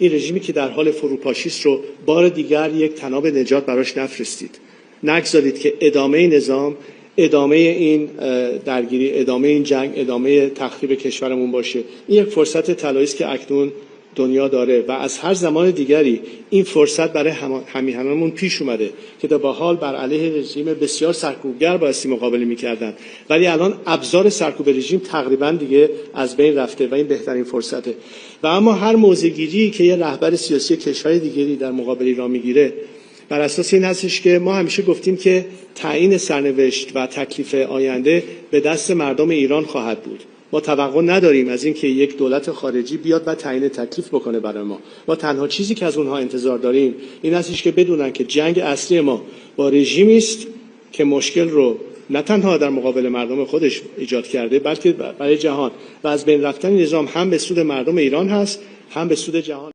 این رژیمی که در حال فروپاشی است رو بار دیگر یک طناب نجات براش نفرستید، نگذارید که ادامه نظام، ادامه این درگیری، ادامه این جنگ، ادامه تخریب کشورمون باشه. این یک فرصت طلایی است که اکنون دنیا داره و از هر زمان دیگری این فرصت برای همیهنانمون پیش اومده که تا به حال بر علیه رژیم بسیار سرکوبگر بایستی مقابله می‌کردن، ولی الان ابزار سرکوب رژیم تقریبا دیگه از بین رفته و این بهترین فرصته. و اما هر موضع‌گیری که یه رهبر سیاسی کشور دیگری در مقابل ایران میگیره بر اساس این هستش که ما همیشه گفتیم که تعیین سرنوشت و تکلیف آینده به دست مردم ایران خواهد بود. ما توقع نداریم از اینکه یک دولت خارجی بیاد و تعیین تکلیف بکنه برای ما. ما تنها چیزی که از اونها انتظار داریم این هستش که بدونن که جنگ اصلی ما با رژیمی است که مشکل رو نه تنها در مقابل مردم خودش ایجاد کرده بلکه برای جهان و از بین رفتن نظام هم به سود مردم ایران هست هم به سود جهان.